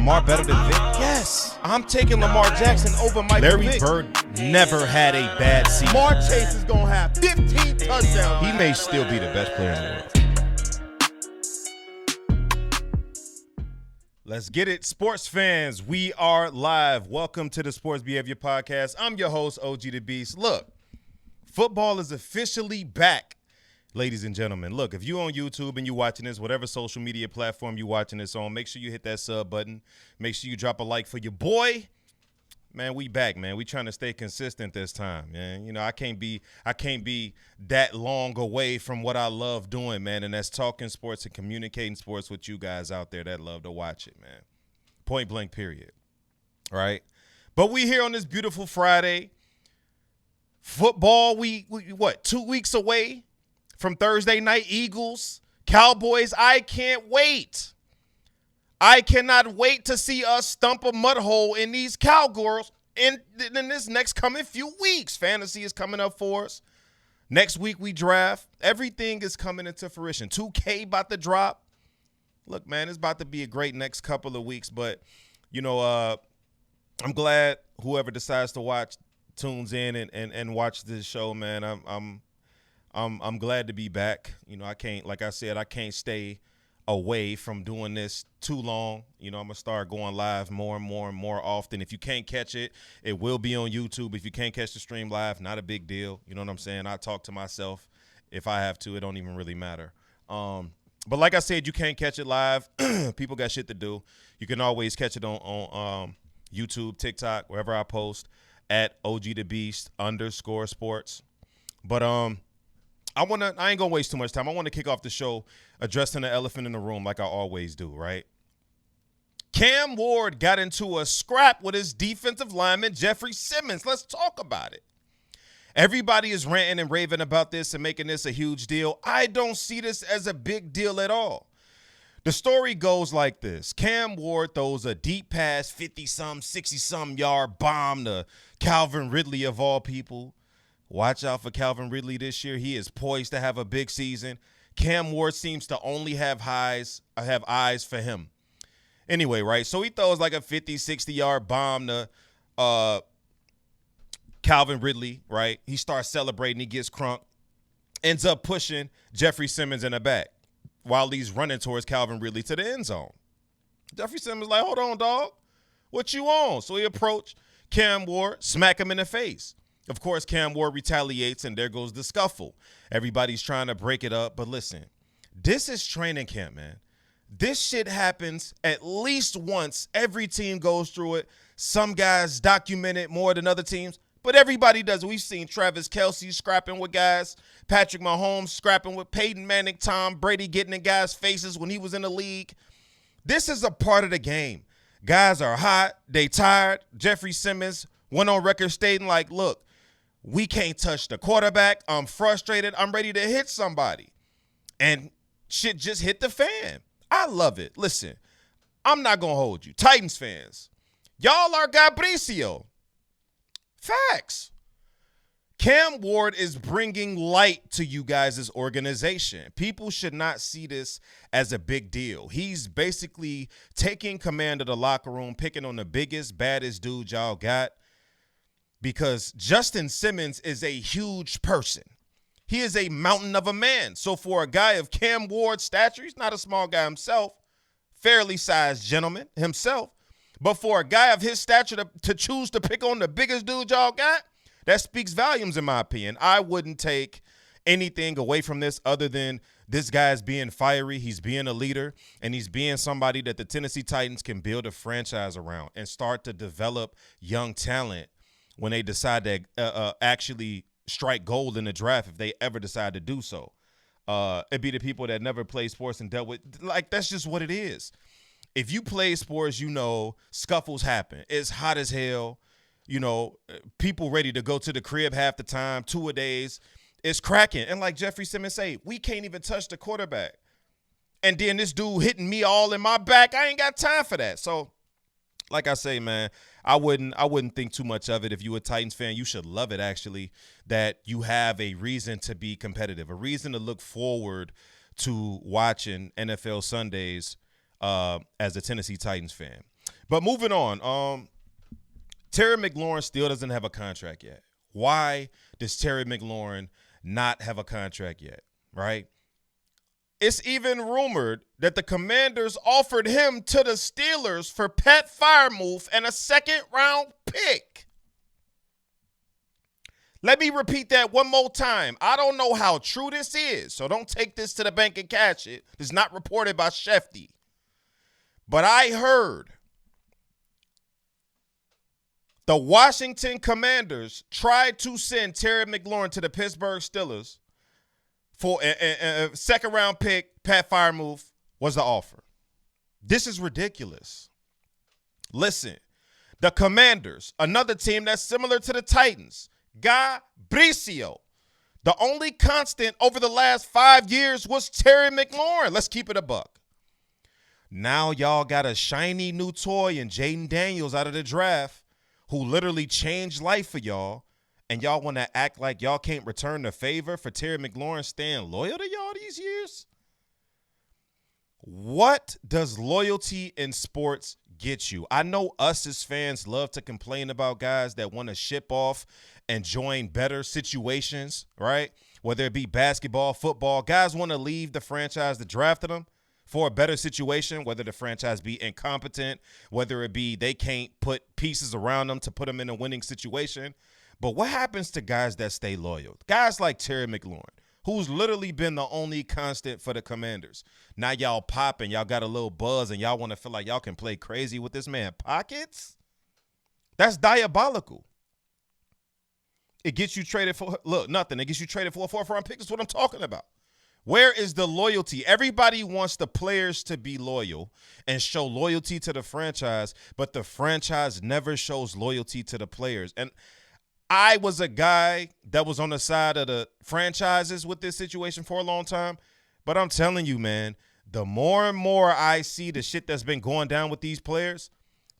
Lamar better than Vic? Yes. I'm taking Lamar Jackson over Michael Larry Vick. Bird never had a bad season. Lamar Chase is going to have 15 touchdowns. He may still be the best player in the world. Let's get it. Sports fans, we are live. Welcome to the Sports Behavior Podcast. I'm your host, OG the Beast. Look, football is officially back, ladies and gentlemen. Look, if you're on YouTube and you're watching this, whatever social media platform you're watching this on, make sure you hit that sub button. Make sure you drop a like for your boy. Man, we back, man. We trying to stay consistent this time, man. You know, I can't be that long away from what I love doing, man, and that's talking sports and communicating sports with you guys out there that love to watch it, man. Point blank, period. All right? But we here on this beautiful Friday. Football, we what, 2 weeks away from Thursday night, Eagles, Cowboys. I can't wait. I cannot wait to see us stump a mud hole in these Cowgirls in this next coming few weeks. Fantasy is coming up for us. Next week we draft. Everything is coming into fruition. 2K about to drop. Look, man, it's about to be a great next couple of weeks. But, you know, I'm glad whoever decides to watch tunes in and watch this show, man. I'm glad to be back. You know, I can't stay away from doing this too long. You know, I'm going to start going live more and more often. If you can't catch it, it will be on YouTube. If you can't catch the stream live, not a big deal. You know what I'm saying? I talk to myself if I have to. It don't even really matter. But like I said, you can't catch it live. People got shit to do. You can always catch it on YouTube, TikTok, wherever I post at OGTheBeast_sports. But I ain't gonna waste too much time. I want to kick off the show addressing the elephant in the room like I always do, right? Cam Ward got into a scrap with his defensive lineman, Jeffrey Simmons. Let's talk about it. Everybody is ranting and raving about this and making this a huge deal. I don't see this as a big deal at all. The story goes like this. Cam Ward throws a deep pass, 50-some, 60-some yard bomb to Calvin Ridley of all people. Watch out for Calvin Ridley this year. He is poised to have a big season. Cam Ward seems to only have eyes for him. Anyway, right? So he throws like a 50, 60-yard bomb to Calvin Ridley, right? He starts celebrating. He gets crunk. Ends up pushing Jeffrey Simmons in the back while he's running towards Calvin Ridley to the end zone. Jeffrey Simmons like, hold on, dog. What you on? So he approached Cam Ward, smack him in the face. Of course, Cam Ward retaliates, and there goes the scuffle. Everybody's trying to break it up. But listen, this is training camp, man. This shit happens at least once. Every team goes through it. Some guys document it more than other teams, but everybody does. We've seen Travis Kelce scrapping with guys, Patrick Mahomes scrapping with Peyton Manning, Tom Brady getting in guys' faces when he was in the league. This is a part of the game. Guys are hot. They tired. Jeffrey Simmons went on record stating like, look, we can't touch the quarterback. I'm frustrated. I'm ready to hit somebody. And shit just hit the fan. I love it. Listen, I'm not going to hold you. Titans fans, y'all are Gabricio. Facts. Cam Ward is bringing light to you guys' organization. People should not see this as a big deal. He's basically taking command of the locker room, picking on the biggest, baddest dude y'all got. Because Justin Simmons is a huge person. He is a mountain of a man. So for a guy of Cam Ward's stature, he's not a small guy himself, fairly sized gentleman himself. But for a guy of his stature to choose to pick on the biggest dude y'all got, that speaks volumes in my opinion. I wouldn't take anything away from this other than this guy's being fiery. He's being a leader, and he's being somebody that the Tennessee Titans can build a franchise around and start to develop young talent when they decide to actually strike gold in the draft, if they ever decide to do so. It'd be the people that never played sports and dealt with, like, that's just what it is. If you play sports, you know scuffles happen. It's hot as hell. You know, people ready to go to the crib half the time, two-a-days. It's cracking. And like Jeffrey Simmons say, we can't even touch the quarterback. And then this dude hitting me all in my back. I ain't got time for that. So, like I say, man, I wouldn't think too much of it. If you're a Titans fan, you should love it, actually, that you have a reason to be competitive, a reason to look forward to watching NFL Sundays as a Tennessee Titans fan. But moving on, Terry McLaurin still doesn't have a contract yet. Why does Terry McLaurin not have a contract yet, right? It's even rumored that the Commanders offered him to the Steelers for Pat Freiermuth and a second-round pick. Let me repeat that one more time. I don't know how true this is, so don't take this to the bank and cash it. It's not reported by Shefty. But I heard the Washington Commanders tried to send Terry McLaurin to the Pittsburgh Steelers for a second-round pick. Pat Freiermuth was the offer. This is ridiculous. Listen, the Commanders, another team that's similar to the Titans, Gabricio. The only constant over the last 5 years was Terry McLaurin. Let's keep it a buck. Now y'all got a shiny new toy in Jaden Daniels out of the draft who literally changed life for y'all, and y'all want to act like y'all can't return the favor for Terry McLaurin staying loyal to y'all these years? What does loyalty in sports get you? I know us as fans love to complain about guys that want to ship off and join better situations, right? Whether it be basketball, football, guys want to leave the franchise that drafted them for a better situation, whether the franchise be incompetent, whether it be they can't put pieces around them to put them in a winning situation. But what happens to guys that stay loyal? Guys like Terry McLaurin, who's literally been the only constant for the Commanders. Now y'all popping, y'all got a little buzz, and y'all want to feel like y'all can play crazy with this man pockets? That's diabolical. It gets you traded for, look, nothing. It gets you traded for a fourth-round pick. That's what I'm talking about. Where is the loyalty? Everybody wants the players to be loyal and show loyalty to the franchise, but the franchise never shows loyalty to the players. And I was a guy that was on the side of the franchises with this situation for a long time, but I'm telling you, man, the more and more I see the shit that's been going down with these players,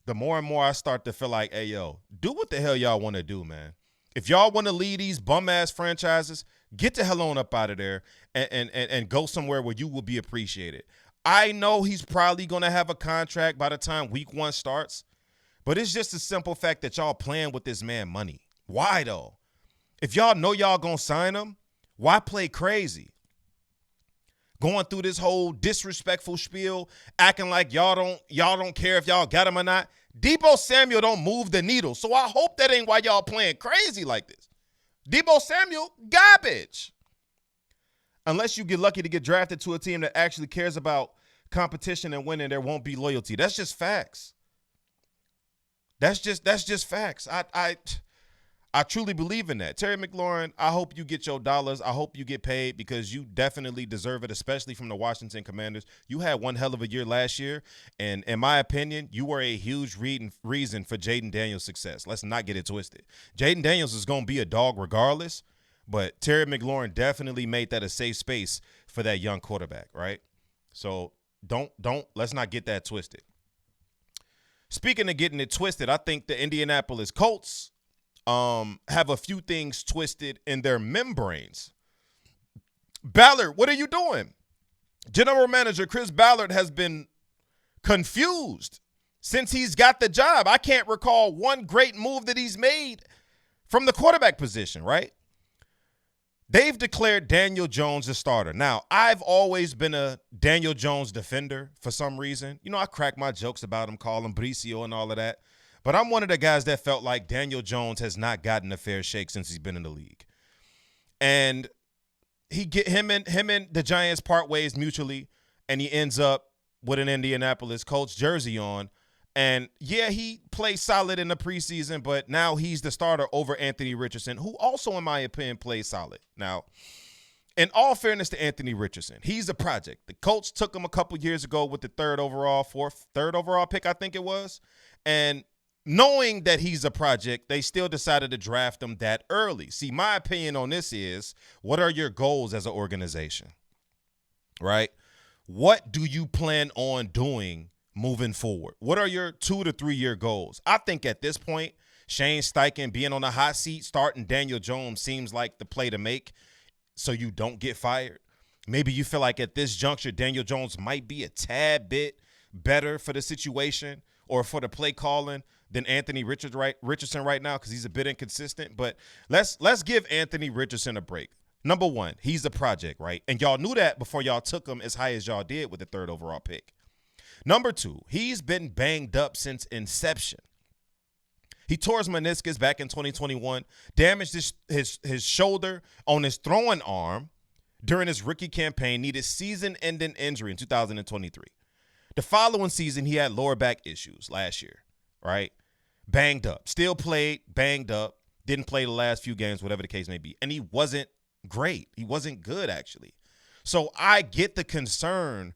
the more and more I start to feel like, hey, yo, do what the hell y'all want to do, man. If y'all want to lead these bum-ass franchises, get the hell on up out of there and go somewhere where you will be appreciated. I know he's probably going to have a contract by the time week 1 starts, but it's just a simple fact that y'all playing with this man money. Why, though? If y'all know y'all going to sign him, why play crazy? Going through this whole disrespectful spiel, acting like y'all don't care if y'all got him or not. Deebo Samuel don't move the needle, so I hope that ain't why y'all playing crazy like this. Deebo Samuel, garbage. Unless you get lucky to get drafted to a team that actually cares about competition and winning, there won't be loyalty. That's just facts. That's just facts. I truly believe in that. Terry McLaurin, I hope you get your dollars. I hope you get paid because you definitely deserve it, especially from the Washington Commanders. You had one hell of a year last year, and in my opinion, you were a huge reason for Jaden Daniels' success. Let's not get it twisted. Jaden Daniels is going to be a dog regardless, but Terry McLaurin definitely made that a safe space for that young quarterback, right? So let's not get that twisted. Speaking of getting it twisted, I think the Indianapolis Colts have a few things twisted in their membranes. Ballard, what are you doing? General Manager Chris Ballard has been confused since he's got the job. I can't recall one great move that he's made from the quarterback position, right? They've declared Daniel Jones the starter. Now, I've always been a Daniel Jones defender for some reason. You know, I crack my jokes about him, call him Bricio and all of that. But I'm one of the guys that felt like Daniel Jones has not gotten a fair shake since he's been in the league. And him and the Giants part ways mutually, and he ends up with an Indianapolis Colts jersey on. And, yeah, he played solid in the preseason, but now he's the starter over Anthony Richardson, who also, in my opinion, plays solid. Now, in all fairness to Anthony Richardson, he's a project. The Colts took him a couple years ago with the third overall pick, I think it was. And knowing that he's a project, they still decided to draft him that early. See, my opinion on this is, what are your goals as an organization, right? What do you plan on doing moving forward? What are your 2 to 3 year goals? I think at this point, Shane Steichen being on the hot seat, starting Daniel Jones seems like the play to make so you don't get fired. Maybe you feel like at this juncture, Daniel Jones might be a tad bit better for the situation, or for the play calling than Anthony Richardson right now because he's a bit inconsistent. But let's give Anthony Richardson a break. Number one, he's a project, right? And y'all knew that before y'all took him as high as y'all did with the 3rd overall pick. Number two, he's been banged up since inception. He tore his meniscus back in 2021, damaged his shoulder on his throwing arm during his rookie campaign, needed season-ending injury in 2023. The following season, he had lower back issues last year, right? Banged up. Still played, banged up, didn't play the last few games, whatever the case may be. And he wasn't great. He wasn't good, actually. So I get the concern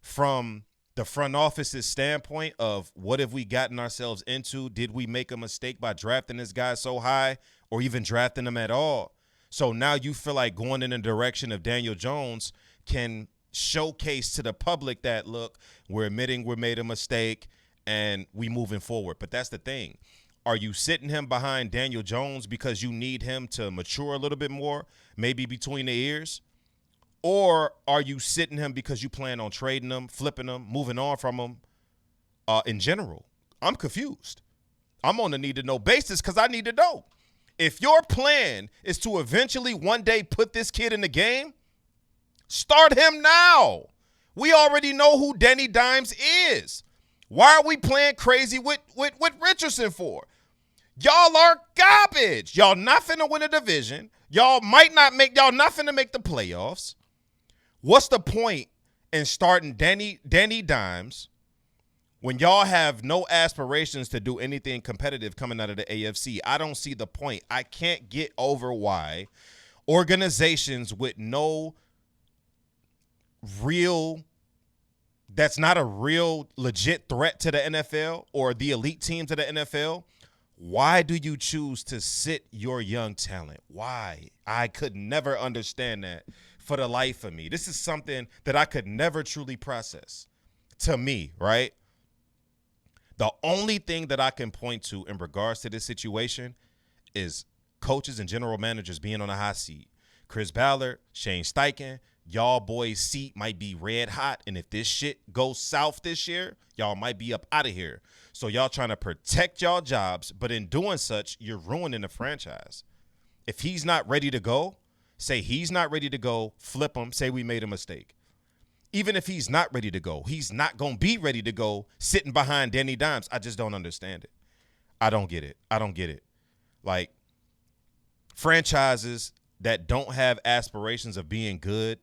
from the front office's standpoint of what have we gotten ourselves into? Did we make a mistake by drafting this guy so high or even drafting him at all? So now you feel like going in the direction of Daniel Jones can showcase to the public that, look, we're admitting we made a mistake and we moving forward. But that's the thing. Are you sitting him behind Daniel Jones because you need him to mature a little bit more, maybe between the ears? Or are you sitting him because you plan on trading him, flipping him, moving on from him in general? I'm confused. I'm on a need-to-know basis because I need to know. If your plan is to eventually one day put this kid in the game, start him now. We already know who Danny Dimes is. Why are we playing crazy with Richardson for? Y'all are garbage. Y'all not finna win a division. Y'all not finna make the playoffs. What's the point in starting Danny Dimes when y'all have no aspirations to do anything competitive coming out of the AFC? I don't see the point. I can't get over why organizations with that's not a real legit threat to the NFL or the elite teams of the NFL, why do you choose to sit your young talent? Why? I could never understand that for the life of me. This is something that I could never truly process. To me, right? The only thing that I can point to in regards to this situation is coaches and general managers being on a hot seat. Chris Ballard, Shane Steichen, y'all boys' seat might be red hot, and if this shit goes south this year, y'all might be up out of here. So y'all trying to protect y'all jobs, but in doing such, you're ruining the franchise. If he's not ready to go, say he's not ready to go, flip him, say we made a mistake. Even if he's not ready to go, he's not going to be ready to go sitting behind Danny Dimes. I just don't understand it. I don't get it. Like, franchises that don't have aspirations of being good,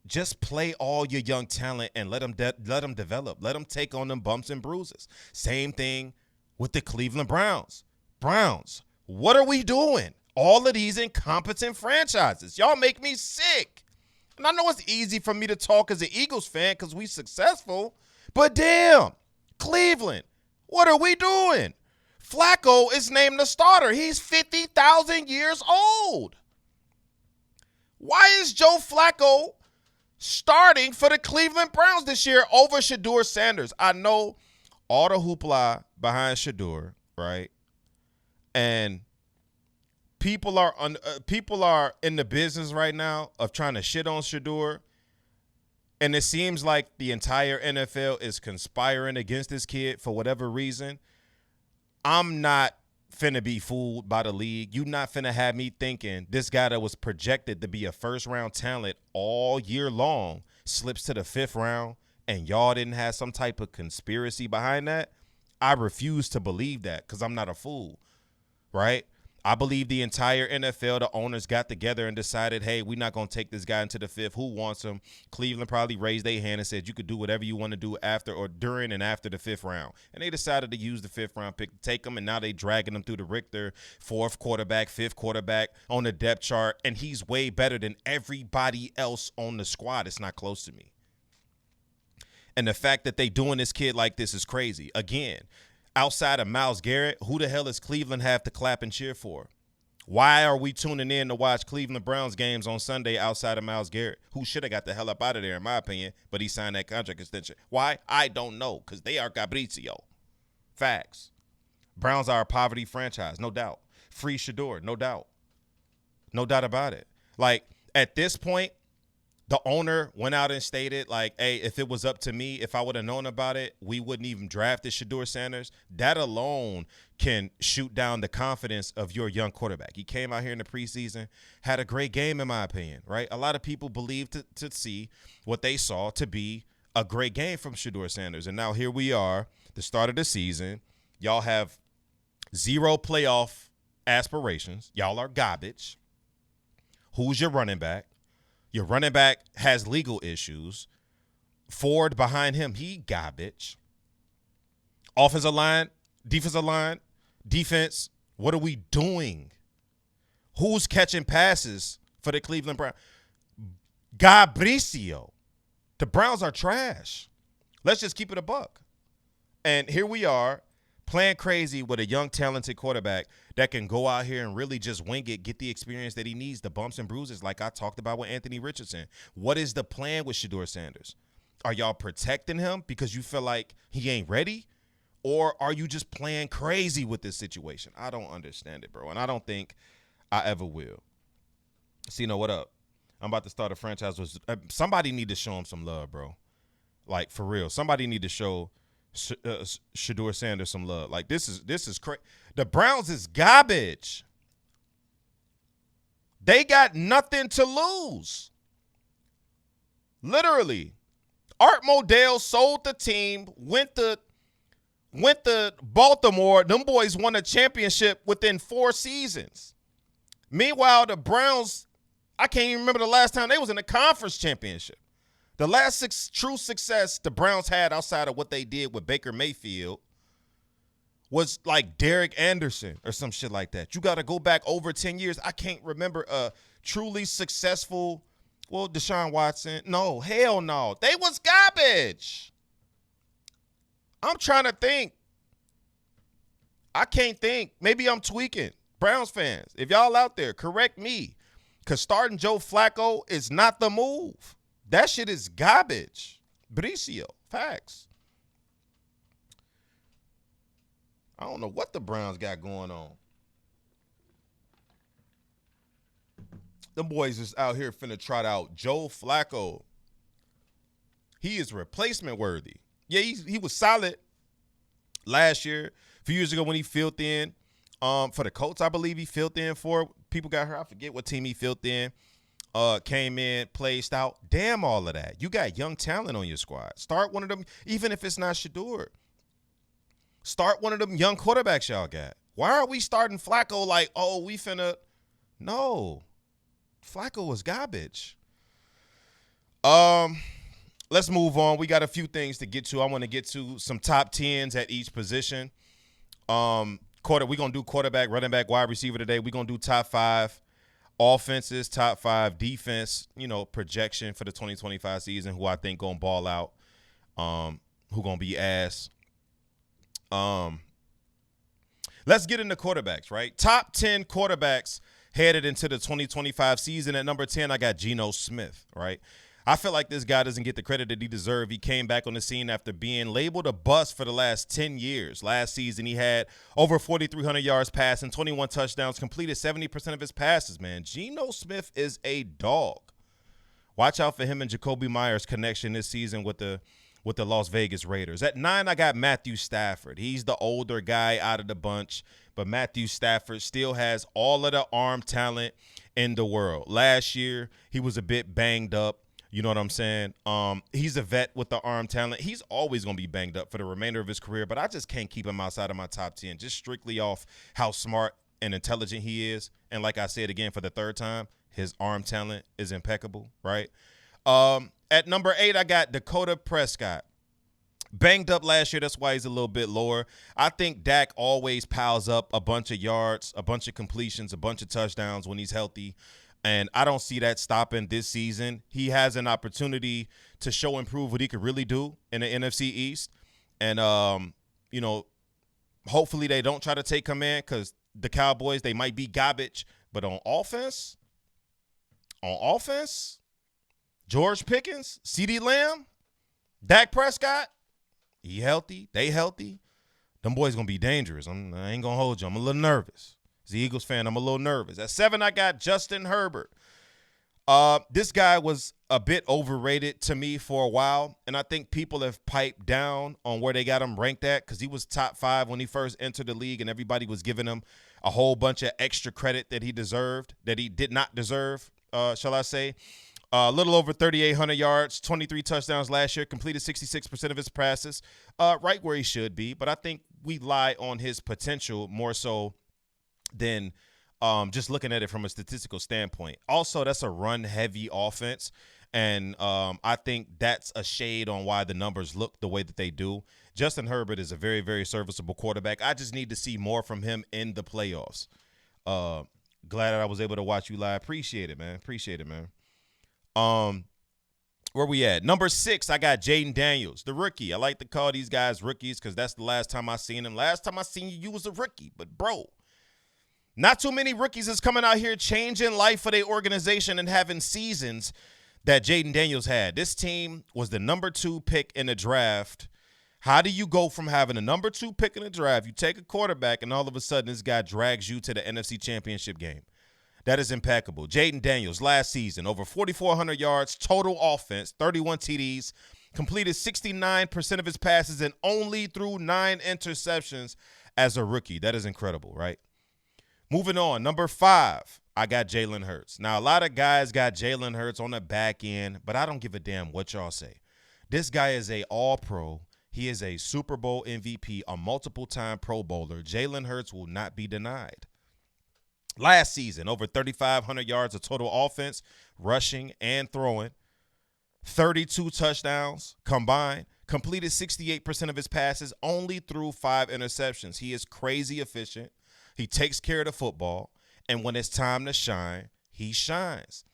just play all your young talent and let them develop. Let them take on them bumps and bruises. Same thing with the Cleveland Browns. What are we doing? All of these incompetent franchises. Y'all make me sick. And I know it's easy for me to talk as an Eagles fan because we successful, but damn, Cleveland, what are we doing? Flacco is named the starter. He's 50,000 years old. Why is Joe Flacco starting for the Cleveland Browns this year over Shedeur Sanders? I know all the hoopla behind Shedeur, right? And people are in the business right now of trying to shit on Shedeur, and it seems like the entire NFL is conspiring against this kid for whatever reason. I'm not finna be fooled by the league. You not finna have me thinking this guy that was projected to be a first-round talent all year long slips to the 5th round, and y'all didn't have some type of conspiracy behind that. I refuse to believe that because I'm not a fool, right? I believe the entire NFL, the owners got together and decided, hey, we're not going to take this guy into the 5th. Who wants him? Cleveland probably raised their hand and said you could do whatever you want to do after or during and after the 5th round. And they decided to use the 5th round pick to take him, and now they dragging him through the Richter, 4th quarterback, 5th quarterback on the depth chart, and he's way better than everybody else on the squad. It's not close to me. And the fact that they doing this kid like this is crazy. Again, outside of Myles Garrett, who the hell does Cleveland have to clap and cheer for? Why are we tuning in to watch Cleveland Browns games on Sunday outside of Myles Garrett, who should have got the hell up out of there, in my opinion, but he signed that contract extension? Why? I don't know, because they are Gabricio. Facts. Browns are a poverty franchise, no doubt. Free Shedeur, no doubt. No doubt about it. Like, at this point, The owner went out and stated, like, hey, if it was up to me, if I would have known about it, we wouldn't even draft Shedeur Sanders. That alone can shoot down the confidence of your young quarterback. He came out here in the preseason, had a great game, in my opinion, right? A lot of people believe to see what they saw to be a great game from Shedeur Sanders. And now here we are, the start of the season. Y'all have zero playoff aspirations. Y'all are garbage. Who's your running back? Your running back has legal issues. Ford behind him, he garbage. Offensive line, defensive line, defense, what are we doing? Who's catching passes for the Cleveland Browns? Gabricio. The Browns are trash. Let's just keep it a buck. And here we are playing crazy with a young, talented quarterback that can go out here and really just wing it, get the experience that he needs, the bumps and bruises like I talked about with Anthony Richardson. What is the plan with Shedeur Sanders? Are y'all protecting him because you feel like he ain't ready? Or are you just playing crazy with this situation? I don't understand it, bro, and I don't think I ever will. Cino, what up? I'm about to start a franchise. Somebody need to show him some love, bro. Like, for real. Somebody need to show Shedeur Sanders some love. Like, this is crazy. The Browns is garbage. They got nothing to lose. Literally. Art Modell sold the team, went to Baltimore. Them boys won a championship within 4 seasons. Meanwhile, the Browns, I can't even remember the last time they was in a conference championship. The last true success the Browns had outside of what they did with Baker Mayfield was like Derek Anderson or some shit like that. You got to go back over 10 years. I can't remember a truly successful, well, Deshaun Watson. No, hell no. They was garbage. I'm trying to think. I can't think. Maybe I'm tweaking. Browns fans, if y'all out there, correct me. Because starting Joe Flacco is not the move. That shit is garbage. Bricio, facts. I don't know what the Browns got going on. Them boys is out here finna trot out Joe Flacco. He is replacement worthy. Yeah, he was solid last year. A few years ago when he filled in for the Colts, I believe he filled in for. People got hurt. I forget what team he filled in. Came in, played out. Damn all of that. You got young talent on your squad. Start one of them, even if it's not Shedeur. Start one of them young quarterbacks y'all got. Why are we starting Flacco like, oh, we finna? No. Flacco was garbage. Let's move on. We got a few things to get to. I want to get to some top 10s at each position. We're going to do quarterback, running back, wide receiver today. We're going to do top 5 offenses, top 5 defense, projection for the 2025 season, who I think going to ball out, who going to be ass. Let's get into quarterbacks, right? Top 10 quarterbacks headed into the 2025 season. At number 10, I got Geno Smith, right? I feel like this guy doesn't get the credit that he deserves. He came back on the scene after being labeled a bust for the last 10 years. Last season, he had over 4,300 yards passing, 21 touchdowns, completed 70% of his passes, man. Geno Smith is a dog. Watch out for him and Jacoby Myers' connection this season with the Las Vegas Raiders. At 9, I got Matthew Stafford. He's the older guy out of the bunch, but Matthew Stafford still has all of the arm talent in the world. Last year, he was a bit banged up. You know what I'm saying? He's a vet with the arm talent. He's always going to be banged up for the remainder of his career, but I just can't keep him outside of my top 10 just strictly off how smart and intelligent he is. And like I said again for the third time, his arm talent is impeccable, right? At number 8, I got Dakota Prescott. Banged up last year, that's why he's a little bit lower. I think Dak always piles up a bunch of yards, a bunch of completions, a bunch of touchdowns when he's healthy. And I don't see that stopping this season. He has an opportunity to show and prove what he could really do in the NFC East. And, hopefully they don't try to take him in because the Cowboys, they might be garbage. But on offense, George Pickens, CeeDee Lamb, Dak Prescott, he healthy, they healthy. Them boys going to be dangerous. I ain't going to hold you. I'm a little nervous. As an Eagles fan, I'm a little nervous. At 7, I got Justin Herbert. This guy was a bit overrated to me for a while, and I think people have piped down on where they got him ranked at because he was top 5 when he first entered the league, and everybody was giving him a whole bunch of extra credit that he deserved, that he did not deserve, shall I say. A little over 3,800 yards, 23 touchdowns last year, completed 66% of his passes, right where he should be. But I think we lie on his potential more so than just looking at it from a statistical standpoint. Also, that's a run-heavy offense, and I think that's a shade on why the numbers look the way that they do. Justin Herbert is a very, very serviceable quarterback. I just need to see more from him in the playoffs. Glad that I was able to watch you live. Appreciate it, man. Where we at? Number 6, I got Jaden Daniels, the rookie. I like to call these guys rookies because that's the last time I seen him. Last time I seen you was a rookie. But, bro, not too many rookies is coming out here changing life for their organization and having seasons that Jaden Daniels had. This team was the number 2 pick in the draft. How do you go from having a number 2 pick in the draft, you take a quarterback, and all of a sudden this guy drags you to the NFC Championship game? That is impeccable. Jaden Daniels, last season, over 4,400 yards, total offense, 31 TDs, completed 69% of his passes, and only threw 9 interceptions as a rookie. That is incredible, right? Moving on, number 5, I got Jalen Hurts. Now, a lot of guys got Jalen Hurts on the back end, but I don't give a damn what y'all say. This guy is a all-pro. He is a Super Bowl MVP, a multiple-time Pro Bowler. Jalen Hurts will not be denied. Last season, over 3,500 yards of total offense, rushing and throwing, 32 touchdowns combined, completed 68% of his passes, only threw 5 interceptions. He is crazy efficient. He takes care of the football, and when it's time to shine, he shines.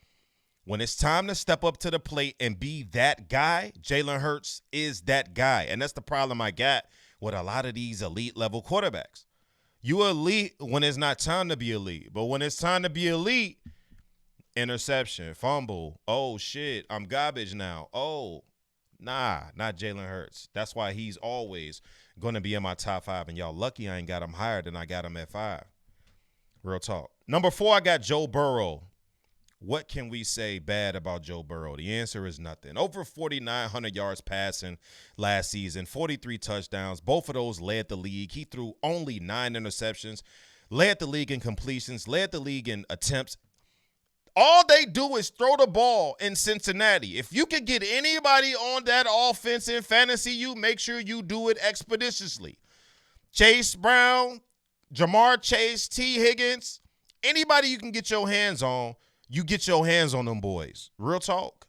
When it's time to step up to the plate and be that guy, Jalen Hurts is that guy, and that's the problem I got with a lot of these elite-level quarterbacks. You elite when it's not time to be elite. But when it's time to be elite, interception, fumble, oh, shit, I'm garbage now. Oh, nah, not Jalen Hurts. That's why he's always going to be in my top 5. And y'all lucky I ain't got him higher than I got him at 5. Real talk. Number 4, I got Joe Burrow. What can we say bad about Joe Burrow? The answer is nothing. Over 4,900 yards passing last season, 43 touchdowns. Both of those led the league. He threw only 9 interceptions, led the league in completions, led the league in attempts. All they do is throw the ball in Cincinnati. If you could get anybody on that offense in fantasy, you make sure you do it expeditiously. Chase Brown, Jamar Chase, T. Higgins, anybody you can get your hands on, you get your hands on them boys. Real talk.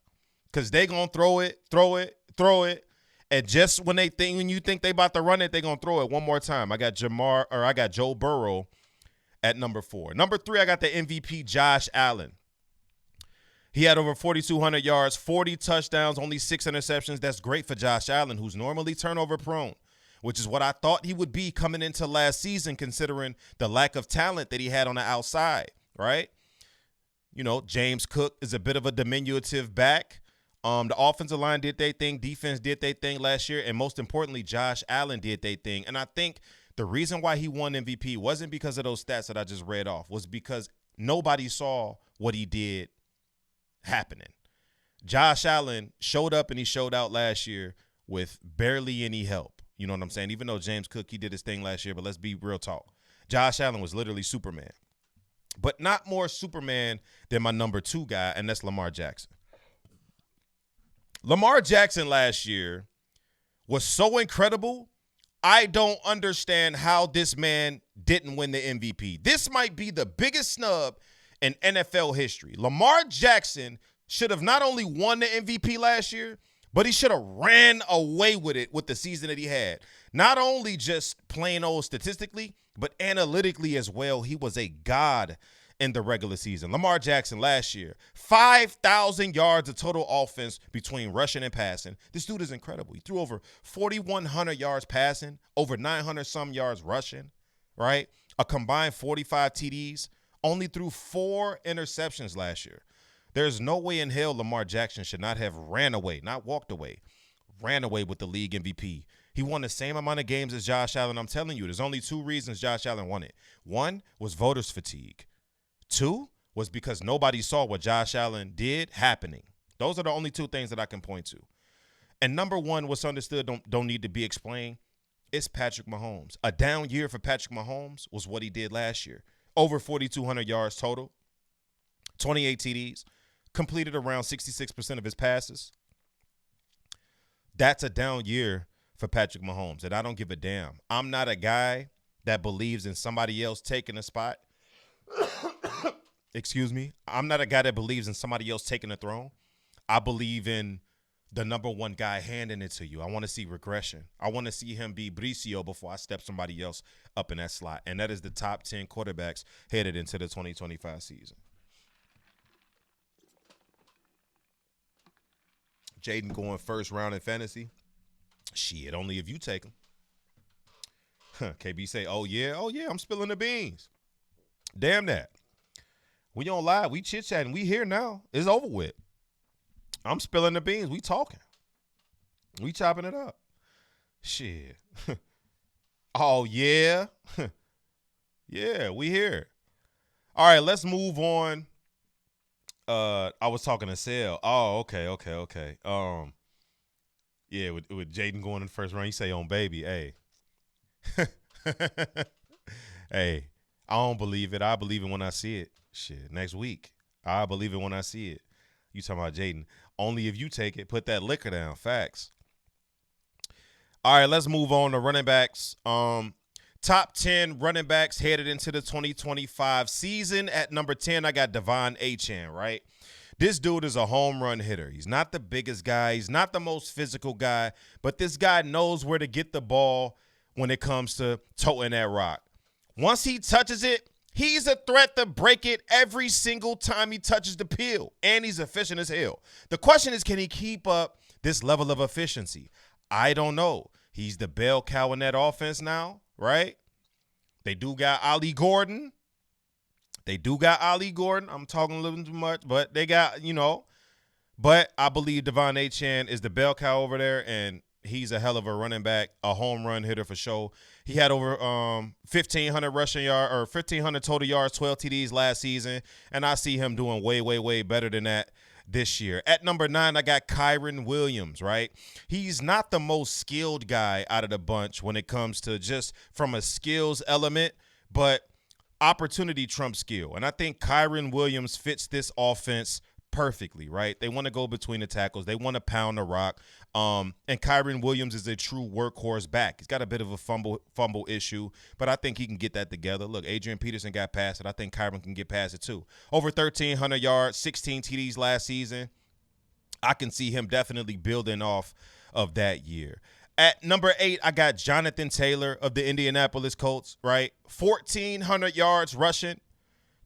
Because they going to throw it. And just when you think they about to run it, they going to throw it one more time. I got Joe Burrow at number 4. Number 3, I got the MVP, Josh Allen. He had over 4,200 yards, 40 touchdowns, only 6 interceptions. That's great for Josh Allen, who's normally turnover prone, which is what I thought he would be coming into last season, considering the lack of talent that he had on the outside, right? You know, James Cook is a bit of a diminutive back. The offensive line did their thing. Defense did their thing last year. And most importantly, Josh Allen did their thing. And I think the reason why he won MVP wasn't because of those stats that I just read off, was because nobody saw what he did happening. Josh Allen showed up and he showed out last year with barely any help. You know what I'm saying? Even though James Cook, he did his thing last year, but let's be real talk. Josh Allen was literally Superman. But not more Superman than my number 2 guy, and that's Lamar Jackson. Lamar Jackson last year was so incredible, I don't understand how this man didn't win the MVP. This might be the biggest snub in NFL history. Lamar Jackson should have not only won the MVP last year, but he should have ran away with it with the season that he had. Not only just plain old statistically, but analytically as well. He was a god in the regular season. Lamar Jackson last year, 5,000 yards of total offense between rushing and passing. This dude is incredible. He threw over 4,100 yards passing, over 900 some yards rushing, right? A combined 45 TDs, only threw 4 interceptions last year. There's no way in hell Lamar Jackson should not have ran away, not walked away, ran away with the league MVP. He won the same amount of games as Josh Allen. I'm telling you, there's only 2 reasons Josh Allen won it. 1 was voters fatigue. 2 was because nobody saw what Josh Allen did happening. Those are the only two things that I can point to. And number one, what's understood don't need to be explained. It's Patrick Mahomes. A down year for Patrick Mahomes was what he did last year. Over 4,200 yards total, 28 TDs, completed around 66% of his passes. That's a down year for Patrick Mahomes, and I don't give a damn. I'm not a guy that believes in somebody else taking a spot. Excuse me. I'm not a guy that believes in somebody else taking a throne. I believe in the number one guy handing it to you. I want to see regression. I want to see him be Bricio before I step somebody else up in that slot, and that is the top 10 quarterbacks headed into the 2025 season. Jaden going first round in fantasy. Shit, only if you take him. KB say, oh, yeah, I'm spilling the beans. Damn that. We don't lie. We chit-chatting. We here now. It's over with. I'm spilling the beans. We talking. We chopping it up. Shit. Oh, yeah. Yeah, we here. All right, let's move on. I was talking to Sel. Oh, okay. Yeah, with Jaden going in the first round, you say on baby, hey. Hey, I don't believe it. I believe it when I see it. Shit, next week. I believe it when I see it. You talking about Jaden. Only if you take it, put that liquor down. Facts. All right, let's move on to running backs. Top 10 running backs headed into the 2025 season. At number 10, I got Devon Achane, right? This dude is a home run hitter. He's not the biggest guy. He's not the most physical guy, but this guy knows where to get the ball when it comes to toting that rock. Once he touches it, he's a threat to break it every single time he touches the peel, and he's efficient as hell. The question is, can he keep up this level of efficiency? I don't know. He's the bell cow in that offense now, right? They do got Ollie Gordon. I'm talking a little too much, but they got, But I believe Devon Achane is the bell cow over there, and he's a hell of a running back, a home run hitter for sure. He had over 1,500 rushing yards or 1,500 total yards, 12 TDs last season, and I see him doing way, way, way better than that this year. At number 9, I got Kyren Williams, right? He's not the most skilled guy out of the bunch when it comes to just from a skills element, but opportunity trumps skill. And I think Kyren Williams fits this offense perfectly, right? They want to go between the tackles. They want to pound the rock. And Kyren Williams is a true workhorse back. He's got a bit of a fumble issue, but I think he can get that together. Look, Adrian Peterson got past it. I think Kyren can get past it too. Over 1,300 yards, 16 TDs last season. I can see him definitely building off of that year. At number 8, I got Jonathan Taylor of the Indianapolis Colts, right? 1,400 yards rushing,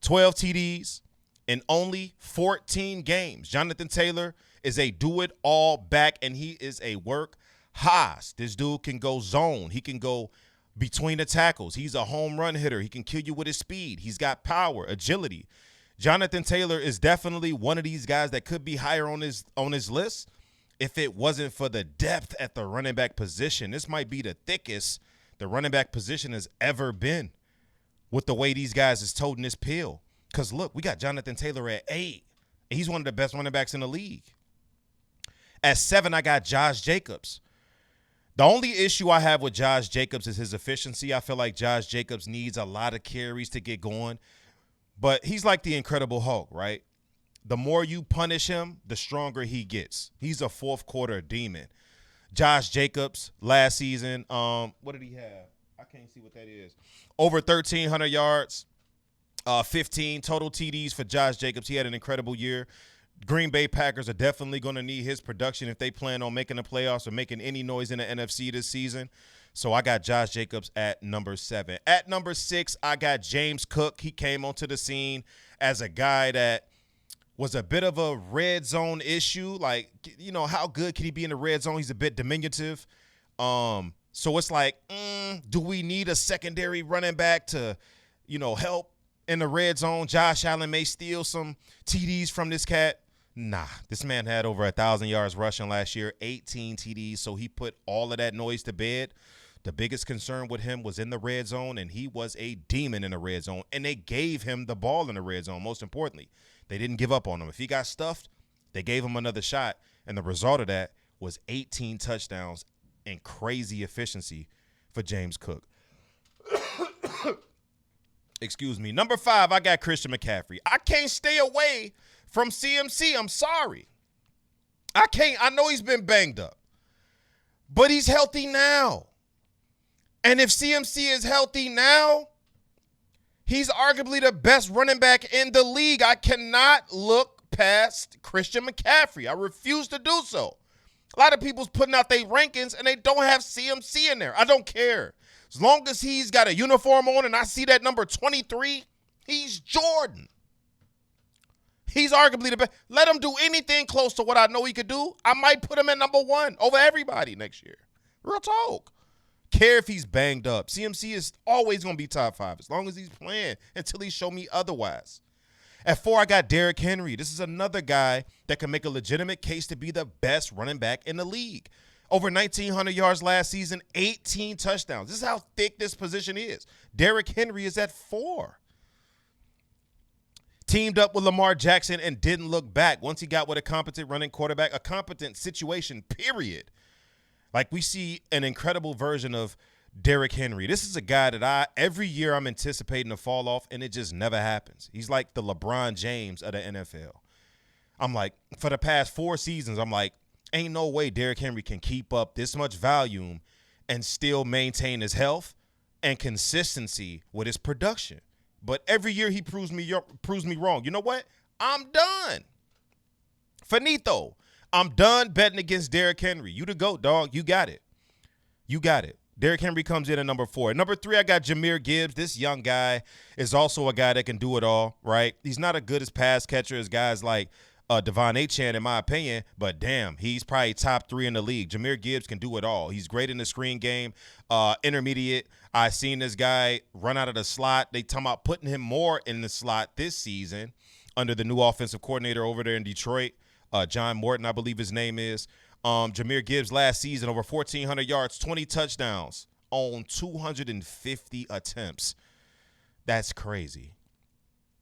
12 TDs. In only 14 games. Jonathan Taylor is a do-it-all back, and he is a workhorse. This dude can go zone. He can go between the tackles. He's a home run hitter. He can kill you with his speed. He's got power, agility. Jonathan Taylor is definitely one of these guys that could be higher on his list if it wasn't for the depth at the running back position. This might be the thickest the running back position has ever been with the way these guys is toting this pill. Because, look, we got Jonathan Taylor at 8. And he's one of the best running backs in the league. At 7, I got Josh Jacobs. The only issue I have with Josh Jacobs is his efficiency. I feel like Josh Jacobs needs a lot of carries to get going. But he's like the Incredible Hulk, right? The more you punish him, the stronger he gets. He's a fourth-quarter demon. Josh Jacobs last season, what did he have? I can't see what that is. Over 1,300 yards. 15 total TDs for Josh Jacobs. He had an incredible year. Green Bay Packers are definitely going to need his production if they plan on making the playoffs or making any noise in the NFC this season. So I got Josh Jacobs at number 7. At number 6, I got James Cook. He came onto the scene as a guy that was a bit of a red zone issue. Like, how good can he be in the red zone? He's a bit diminutive. So it's like, do we need a secondary running back to, help in the red zone? Josh Allen may steal some TDs from this cat. Nah, this man had over 1,000 yards rushing last year, 18 TDs, so he put all of that noise to bed. The biggest concern with him was in the red zone, and he was a demon in the red zone, and they gave him the ball in the red zone, most importantly. They didn't give up on him. If he got stuffed, they gave him another shot, and the result of that was 18 touchdowns and crazy efficiency for James Cook. Excuse me. Number 5, I got Christian McCaffrey. I can't stay away from CMC. I'm sorry. I can't. I know he's been banged up, but he's healthy now. And if CMC is healthy now, he's arguably the best running back in the league. I cannot look past Christian McCaffrey. I refuse to do so. A lot of people's putting out their rankings, and they don't have CMC in there. I don't care. As long as he's got a uniform on and I see that number 23, he's Jordan. He's arguably the best. Let him do anything close to what I know he could do. I might put him at number 1 over everybody next year. Real talk. Care if he's banged up. CMC is always going to be top 5 as long as he's playing until he show me otherwise. At 4, I got Derrick Henry. This is another guy that can make a legitimate case to be the best running back in the league. Over 1,900 yards last season, 18 touchdowns. This is how thick this position is. Derrick Henry is at 4. Teamed up with Lamar Jackson and didn't look back once he got with a competent running quarterback, a competent situation, period. Like, we see an incredible version of Derrick Henry. This is a guy that every year I'm anticipating to fall off, and it just never happens. He's like the LeBron James of the NFL. I'm like, for the past 4 seasons, I'm like, ain't no way Derrick Henry can keep up this much volume and still maintain his health and consistency with his production. But every year he proves me wrong. You know what? I'm done. Finito. I'm done betting against Derrick Henry. You the GOAT, dog. You got it. You got it. Derrick Henry comes in at number 4. At number 3, I got Jahmyr Gibbs. This young guy is also a guy that can do it all, right? He's not as good as pass catcher as guys like Devon Achane, in my opinion, but damn, he's probably top 3 in the league. Jahmyr Gibbs can do it all. He's great in the screen game, intermediate. I seen this guy run out of the slot. They talking about putting him more in the slot this season under the new offensive coordinator over there in Detroit, John Morton, I believe his name is. Jahmyr Gibbs last season, over 1,400 yards, 20 touchdowns on 250 attempts. That's crazy.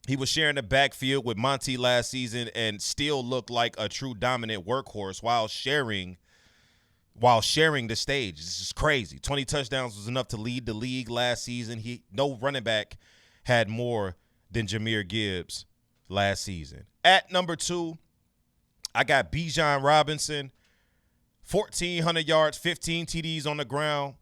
He was sharing the backfield with Monty last season and still looked like a true dominant workhorse while sharing the stage. This is crazy. 20 touchdowns was enough to lead the league last season. No running back had more than Jahmyr Gibbs last season. At number 2, I got Bijan Robinson, 1,400 yards, 15 TDs on the ground.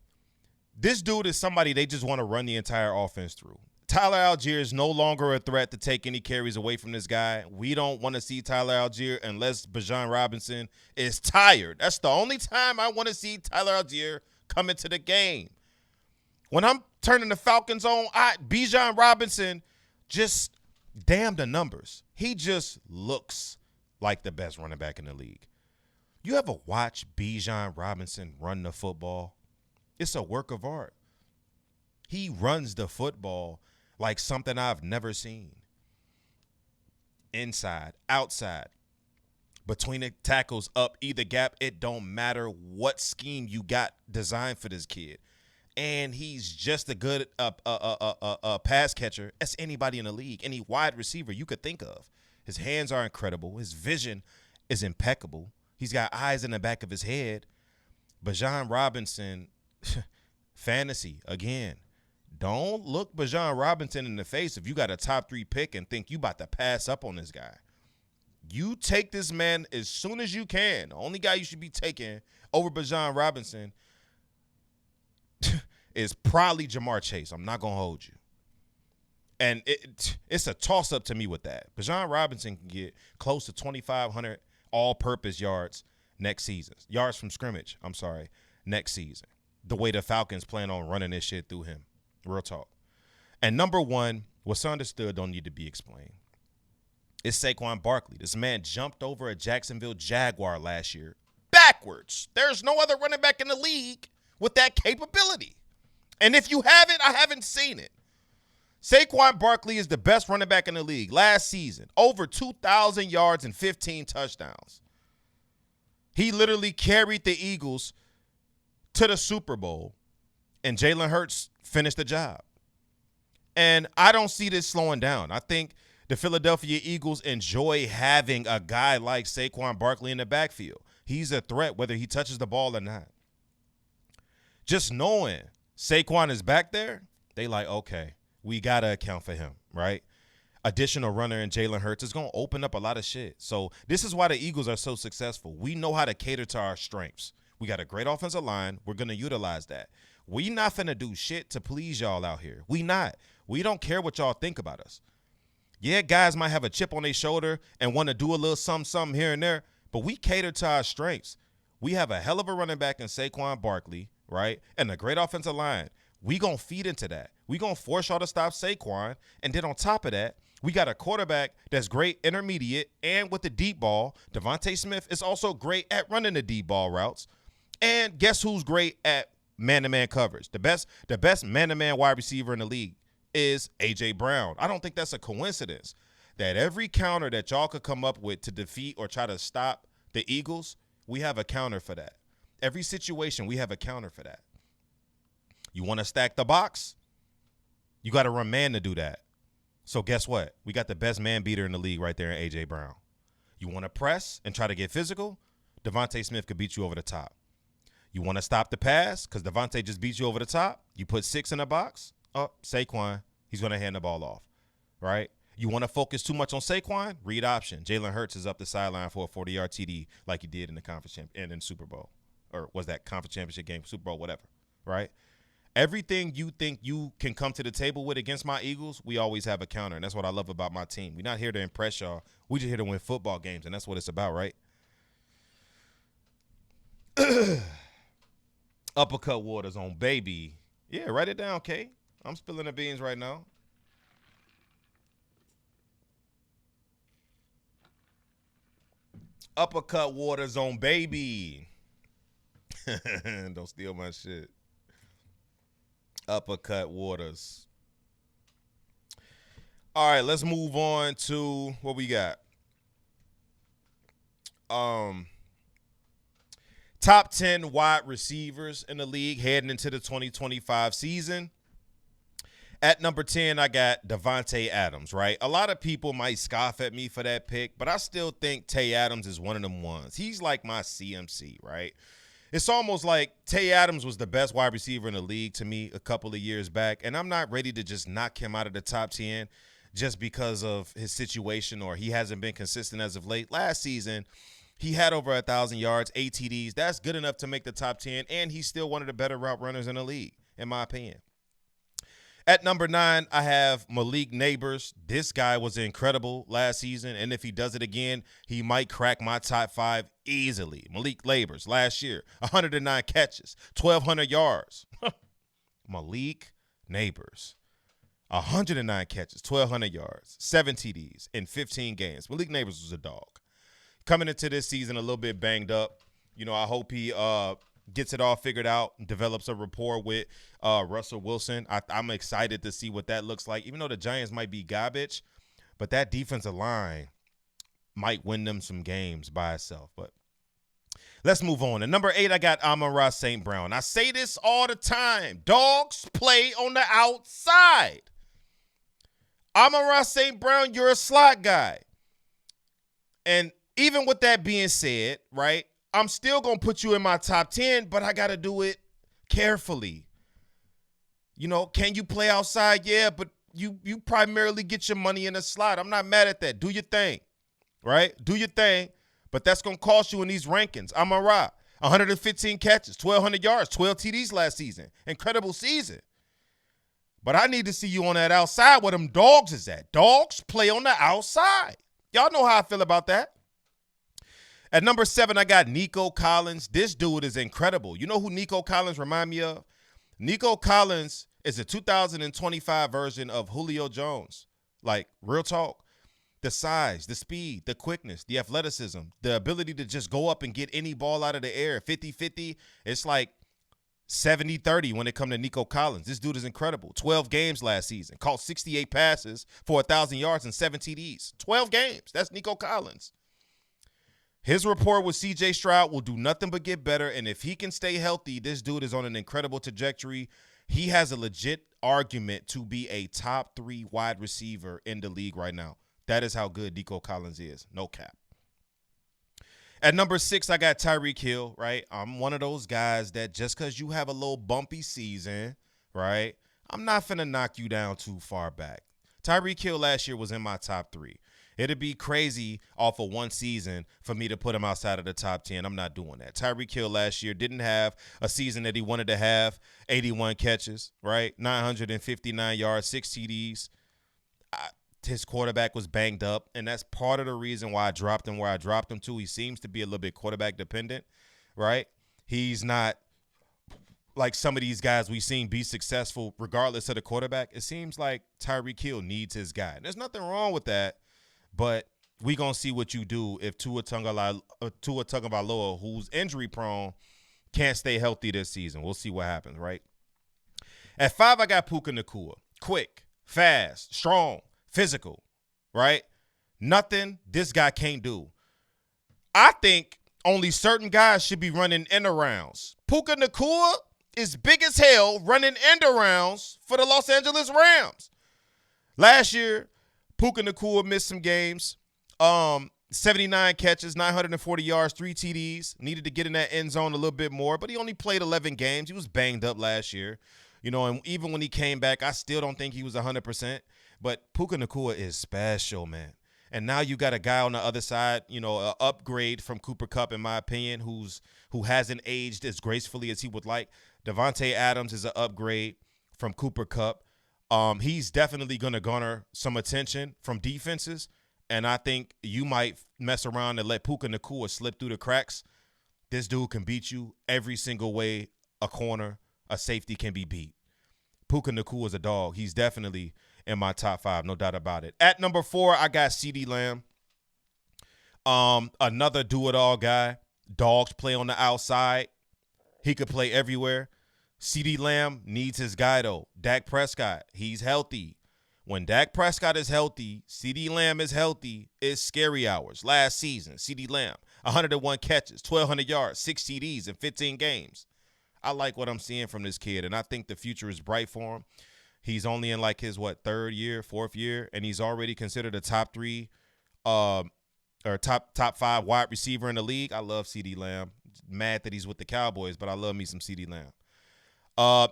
This dude is somebody they just want to run the entire offense through. Tyler Algier is no longer a threat to take any carries away from this guy. We don't want to see Tyler Algier unless Bijan Robinson is tired. That's the only time I want to see Tyler Algier come into the game. When I'm turning the Falcons on, Bijan Robinson, just damn the numbers. He just looks like the best running back in the league. You ever watch Bijan Robinson run the football? It's a work of art. He runs the football like something I've never seen. Inside, outside, between the tackles, up either gap, it don't matter what scheme you got designed for this kid. And he's just a good pass catcher as anybody in the league, any wide receiver you could think of. His hands are incredible. His vision is impeccable. He's got eyes in the back of his head. Bijan Robinson, fantasy, again. Don't look Bijan Robinson in the face if you got a top 3 pick and think you about to pass up on this guy. You take this man as soon as you can. The only guy you should be taking over Bijan Robinson is probably Jamar Chase. I'm not going to hold you. And it's a toss-up to me with that. Bijan Robinson can get close to 2,500 all-purpose yards next season. Yards from scrimmage, next season. The way the Falcons plan on running this shit through him. Real talk. And number 1, what's understood don't need to be explained. It's Saquon Barkley. This man jumped over a Jacksonville Jaguar last year backwards. There's no other running back in the league with that capability. And if you have it, I haven't seen it. Saquon Barkley is the best running back in the league last season. Over 2,000 yards and 15 touchdowns. He literally carried the Eagles to the Super Bowl and Jalen Hurts finished the job. And I don't see this slowing down. I think the Philadelphia Eagles enjoy having a guy like Saquon Barkley in the backfield. He's a threat whether he touches the ball or not. Just knowing Saquon is back there, they like, okay, we got to account for him, right? Additional runner in Jalen Hurts is going to open up a lot of shit. So this is why the Eagles are so successful. We know how to cater to our strengths. We got a great offensive line. We're going to utilize that. We not finna do shit to please y'all out here. We not. We don't care what y'all think about us. Yeah, guys might have a chip on their shoulder and want to do a little something here and there, but we cater to our strengths. We have a hell of a running back in Saquon Barkley, right, and a great offensive line. We going to feed into that. We going to force y'all to stop Saquon, and then on top of that, we got a quarterback that's great intermediate and with the deep ball. Devontae Smith is also great at running the deep ball routes. And guess who's great at man-to-man coverage? The best man-to-man wide receiver in the league is A.J. Brown. I don't think that's a coincidence that every counter that y'all could come up with to defeat or try to stop the Eagles, we have a counter for that. Every situation, we have a counter for that. You want to stack the box? You got to run man to do that. So guess what? We got the best man beater in the league right there in A.J. Brown. You want to press and try to get physical? Devontae Smith could beat you over the top. You want to stop the pass because Devontae just beat you over the top? You put 6 in the box? Oh, Saquon, he's going to hand the ball off, right? You want to focus too much on Saquon? Read option. Jalen Hurts is up the sideline for a 40-yard TD like he did in the conference and in Super Bowl. Or was that conference championship game, Super Bowl, whatever, right? Everything you think you can come to the table with against my Eagles, we always have a counter, and that's what I love about my team. We're not here to impress y'all. We're just here to win football games, and that's what it's about, right? Uppercut waters on baby. Yeah, write it down, Kay. I'm spilling the beans right now. Uppercut waters on baby. Don't steal my shit. Uppercut waters. All right, let's move on to what we got. Top 10 wide receivers in the league heading into the 2025 season. At number 10, I got Davante Adams, right? A lot of people might scoff at me for that pick, but I still think Tay Adams is one of them ones. He's like my CMC, right? It's almost like Tay Adams was the best wide receiver in the league to me a couple of years back, and I'm not ready to just knock him out of the top 10 just because of his situation or he hasn't been consistent as of late. Last season, he had over 1,000 yards, 8 TDs. That's good enough to make the top 10, and he's still one of the better route runners in the league, in my opinion. At number 9, I have Malik Neighbors. This guy was incredible last season, and if he does it again, he might crack my top 5 easily. Malik Neighbors last year, 109 catches, 1,200 yards. Malik Neighbors, 109 catches, 1,200 yards, 7 TDs in 15 games. Malik Neighbors was a dog. Coming into this season a little bit banged up. You know, I hope he gets it all figured out and develops a rapport with Russell Wilson. I'm excited to see what that looks like, even though the Giants might be garbage, but that defensive line might win them some games by itself. But let's move on. At number 8, I got Amon-Ra St. Brown. I say this all the time. Dogs play on the outside. Amon-Ra St. Brown, you're a slot guy. And even with that being said, right, I'm still going to put you in my top 10, but I got to do it carefully. You know, can you play outside? Yeah, but you primarily get your money in the slot. I'm not mad at that. Do your thing, right? Do your thing, but that's going to cost you in these rankings. Amon-Ra, 115 catches, 1,200 yards, 12 TDs last season. Incredible season. But I need to see you on that outside where them dogs is at. Dogs play on the outside. Y'all know how I feel about that. At number 7, I got Nico Collins. This dude is incredible. You know who Nico Collins remind me of? Nico Collins is a 2025 version of Julio Jones. Like, real talk. The size, the speed, the quickness, the athleticism, the ability to just go up and get any ball out of the air. 50-50. It's like 70-30 when it comes to Nico Collins. This dude is incredible. 12 games last season. Caught 68 passes for 1,000 yards and 7 TDs. 12 games. That's Nico Collins. His rapport with C.J. Stroud will do nothing but get better, and if he can stay healthy, this dude is on an incredible trajectory. He has a legit argument to be a top 3 wide receiver in the league right now. That is how good Nico Collins is. No cap. At number 6, I got Tyreek Hill, right? I'm one of those guys that just because you have a little bumpy season, right, I'm not finna knock you down too far back. Tyreek Hill last year was in my top 3. It'd be crazy off of one season for me to put him outside of the top 10. I'm not doing that. Tyreek Hill last year didn't have a season that he wanted to have. 81 catches, right? 959 yards, 6 TDs. His quarterback was banged up, and that's part of the reason why I dropped him where I dropped him to. He seems to be a little bit quarterback dependent, right? He's not like some of these guys we've seen be successful regardless of the quarterback. It seems like Tyreek Hill needs his guy. And there's nothing wrong with that, but we going to see what you do if Tua Tagovailoa, who's injury prone, can't stay healthy this season. We'll see what happens, right? At 5, I got Puka Nacua. Quick, fast, strong, physical, right? Nothing this guy can't do. I think only certain guys should be running end arounds. Puka Nacua is big as hell running end arounds for the Los Angeles Rams. Last year, Puka Nacua missed some games. 79 catches, 940 yards, 3 TDs. Needed to get in that end zone a little bit more, but he only played 11 games. He was banged up last year. And even when he came back, I still don't think he was 100%. But Puka Nacua is special, man. And now you got a guy on the other side, an upgrade from Cooper Kupp, in my opinion, who hasn't aged as gracefully as he would like. Devontae Adams is an upgrade from Cooper Kupp. He's definitely going to garner some attention from defenses, and I think you might mess around and let Puka Nacua slip through the cracks. This dude can beat you every single way a corner, a safety can be beat. Puka Nacua is a dog. He's definitely in my top 5, no doubt about it. At number 4, I got CeeDee Lamb. Another do-it-all guy. Dogs play on the outside. He could play everywhere. CeeDee Lamb needs his guy, though. Dak Prescott, he's healthy. When Dak Prescott is healthy, CeeDee Lamb is healthy, it's scary hours. Last season, CeeDee Lamb, 101 catches, 1,200 yards, 6 TDs in 15 games. I like what I'm seeing from this kid, and I think the future is bright for him. He's only in like his, 3rd year, 4th year, and he's already considered a top 3 or top 5 wide receiver in the league. I love CeeDee Lamb. Mad that he's with the Cowboys, but I love me some CeeDee Lamb.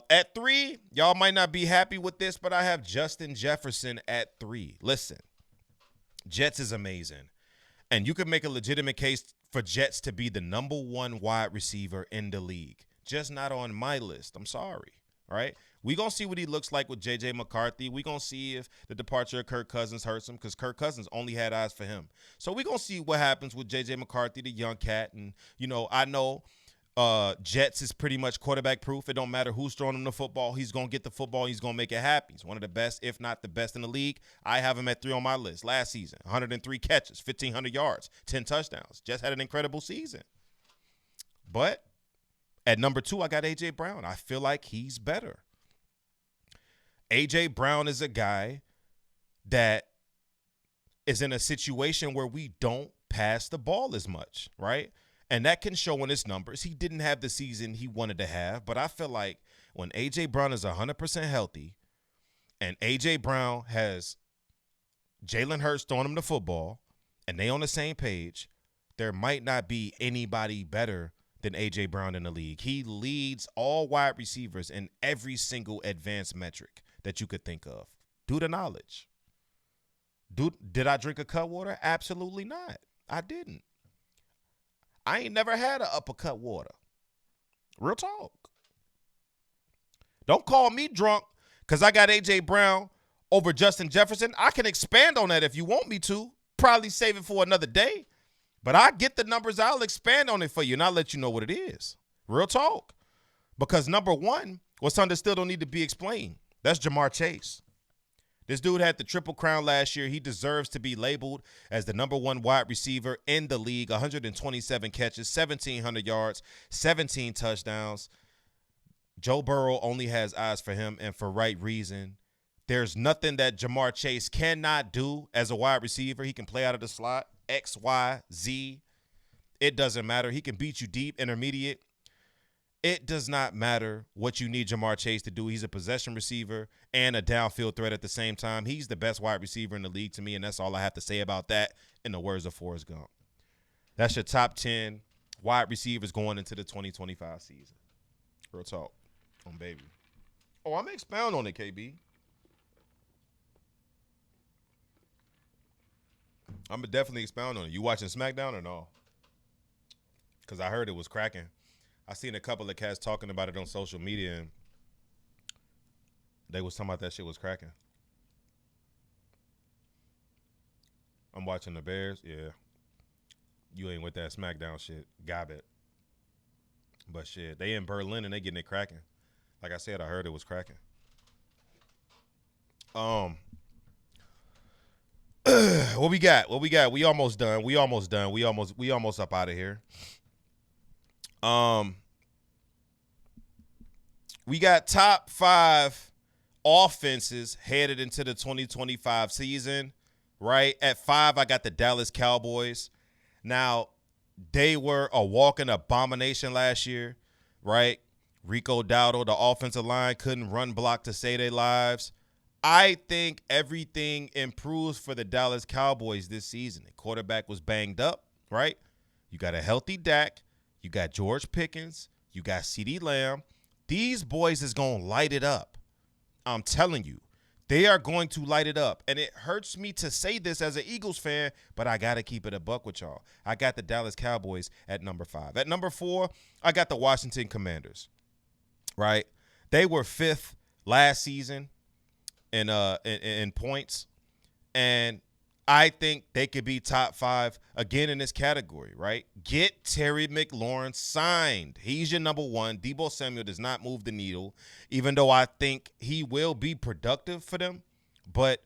At 3, y'all might not be happy with this, but I have Justin Jefferson at 3. Listen, Jets is amazing, and you could make a legitimate case for Jets to be the number 1 wide receiver in the league. Just not on my list. I'm sorry, right? We're going to see what he looks like with J.J. McCarthy. We're going to see if the departure of Kirk Cousins hurts him, because Kirk Cousins only had eyes for him. So we're going to see what happens with J.J. McCarthy, the young cat. And, I know Jets is pretty much quarterback proof. It don't matter who's throwing him the football. He's going to get the football. He's going to make it happen. He's one of the best, if not the best in the league. I have him at 3 on my list. Last season, 103 catches, 1,500 yards, 10 touchdowns. Jets had an incredible season. But at number 2, I got A.J. Brown. I feel like he's better. A.J. Brown is a guy that is in a situation where we don't pass the ball as much, right? And that can show in his numbers. He didn't have the season he wanted to have, but I feel like when A.J. Brown is 100% healthy and A.J. Brown has Jalen Hurts throwing him the football and they on the same page, there might not be anybody better than A.J. Brown in the league. He leads all wide receivers in every single advanced metric that you could think of. Due to knowledge. Did I drink a cut water? Absolutely not. I didn't. I ain't never had an uppercut water. Real talk. Don't call me drunk because I got A.J. Brown over Justin Jefferson. I can expand on that if you want me to. Probably save it for another day. But I get the numbers. I'll expand on it for you, and I'll let you know what it is. Real talk. Because number 1, what's understood don't need to be explained. That's Jamar Chase. This dude had the triple crown last year. He deserves to be labeled as the number 1 wide receiver in the league. 127 catches, 1,700 yards, 17 touchdowns. Joe Burrow only has eyes for him, and for right reason. There's nothing that Jamar Chase cannot do as a wide receiver. He can play out of the slot, X, Y, Z. It doesn't matter. He can beat you deep, intermediate. It does not matter what you need Jamar Chase to do. He's a possession receiver and a downfield threat at the same time. He's the best wide receiver in the league to me, and that's all I have to say about that in the words of Forrest Gump. That's your top 10 wide receivers going into the 2025 season. Real talk on baby. Oh, I'm going to expound on it, KB. I'm going to definitely expound on it. You watching SmackDown or no? Because I heard it was cracking. I seen a couple of cats talking about it on social media, and they was talking about that shit was cracking. I'm watching the Bears. Yeah. You ain't with that SmackDown shit. Got it. But shit, they in Berlin and they getting it cracking. Like I said, I heard it was cracking. What we got? We almost done. We almost up out of here. We got top 5 offenses headed into the 2025 season, right? At 5, I got the Dallas Cowboys. Now, they were a walking abomination last year, right? Rico Dowdle, the offensive line, couldn't run block to save their lives. I think everything improves for the Dallas Cowboys this season. The quarterback was banged up, right? You got a healthy Dak. You got George Pickens. You got CeeDee Lamb. These boys is going to light it up. I'm telling you. They are going to light it up. And it hurts me to say this as an Eagles fan, but I got to keep it a buck with y'all. I got the Dallas Cowboys at number 5. At number 4, I got the Washington Commanders, right? They were 5th last season in points, and I think they could be top 5 again in this category, right? Get Terry McLaurin signed. He's your number 1. Deebo Samuel does not move the needle, even though I think he will be productive for them. But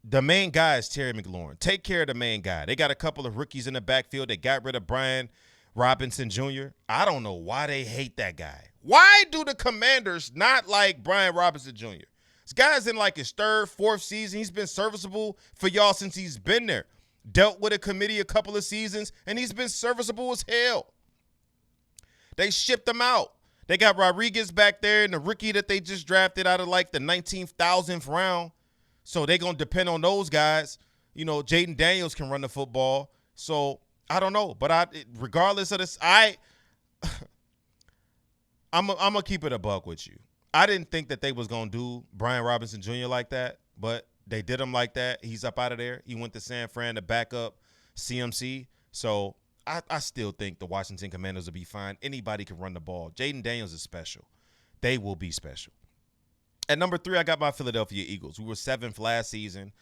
the main guy is Terry McLaurin. Take care of the main guy. They got a couple of rookies in the backfield. They got rid of Brian Robinson Jr. I don't know why they hate that guy. Why do the Commanders not like Brian Robinson Jr.? This guy's in like his 3rd, 4th season. He's been serviceable for y'all since he's been there. Dealt with a committee a couple of seasons, and he's been serviceable as hell. They shipped him out. They got Rodriguez back there and the rookie that they just drafted out of like the 19,000th round. So they're going to depend on those guys. You know, Jaden Daniels can run the football. So I don't know. But regardless of this, I'm going to keep it a buck with you. I didn't think that they was going to do Brian Robinson Jr. like that, but they did him like that. He's up out of there. He went to San Fran to back up CMC. So I still think the Washington Commanders will be fine. Anybody can run the ball. Jaden Daniels is special. They will be special. At number 3, I got my Philadelphia Eagles. We were 7th last season,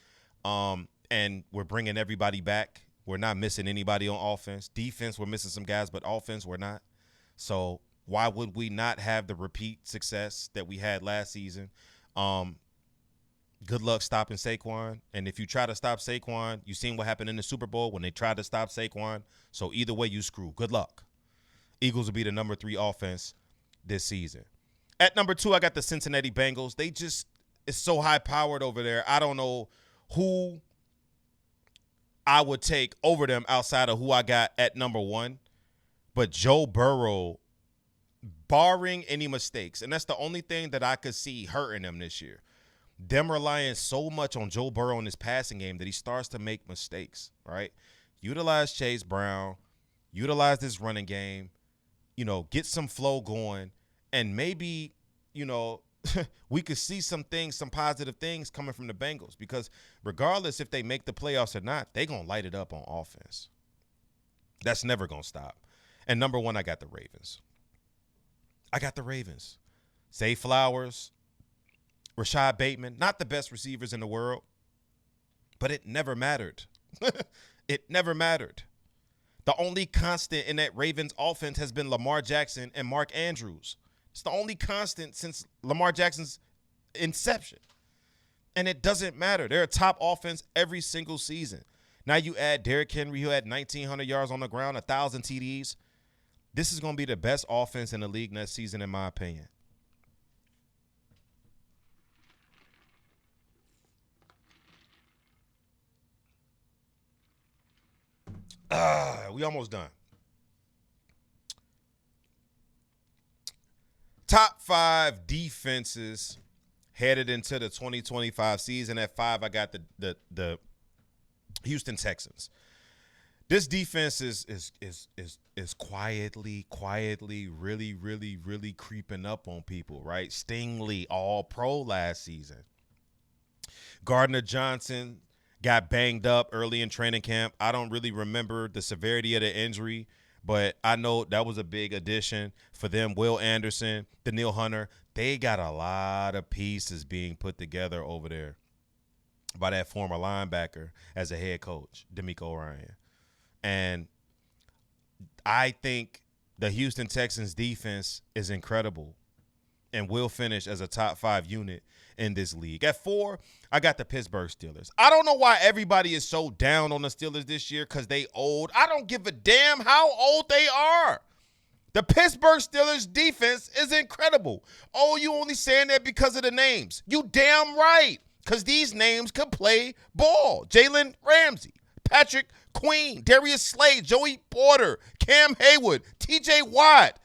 and we're bringing everybody back. We're not missing anybody on offense. Defense, we're missing some guys, but offense, we're not. So why would we not have the repeat success that we had last season? Good luck stopping Saquon. And if you try to stop Saquon, you seen what happened in the Super Bowl when they tried to stop Saquon. So either way, you screw. Good luck. Eagles will be the number 3 offense this season. At number 2, I got the Cincinnati Bengals. It's so high-powered over there. I don't know who I would take over them outside of who I got at number 1. But Joe Burrow, barring any mistakes, and that's the only thing that I could see hurting them this year, them relying so much on Joe Burrow in his passing game that he starts to make mistakes, right? Utilize Chase Brown, utilize this running game, get some flow going, and maybe, we could see some positive things coming from the Bengals, because regardless if they make the playoffs or not, they're going to light it up on offense. That's never going to stop. And number 1, I got the Ravens. Zay Flowers, Rashad Bateman, not the best receivers in the world, but it never mattered. It never mattered. The only constant in that Ravens offense has been Lamar Jackson and Mark Andrews. It's the only constant since Lamar Jackson's inception. And it doesn't matter. They're a top offense every single season. Now you add Derrick Henry, who had 1,900 yards on the ground, 1,000 TDs. This is going to be the best offense in the league next season, in my opinion. We almost done. Top 5 defenses headed into the 2025 season. At 5, I got the Houston Texans. This defense is quietly, really creeping up on people, right? Stingley, all pro last season. Gardner Johnson got banged up early in training camp. I don't really remember the severity of the injury, but I know that was a big addition for them. Will Anderson, Daniil Hunter, they got a lot of pieces being put together over there by that former linebacker as a head coach, D'Amico Ryan. And I think the Houston Texans defense is incredible and will finish as a top 5 unit in this league. At 4, I got the Pittsburgh Steelers. I don't know why everybody is so down on the Steelers this year because they old. I don't give a damn how old they are. The Pittsburgh Steelers defense is incredible. Oh, you only saying that because of the names. You damn right, because these names could play ball. Jalen Ramsey, Patrick Queen, Darius Slade, Joey Porter, Cam Haywood, TJ Watt.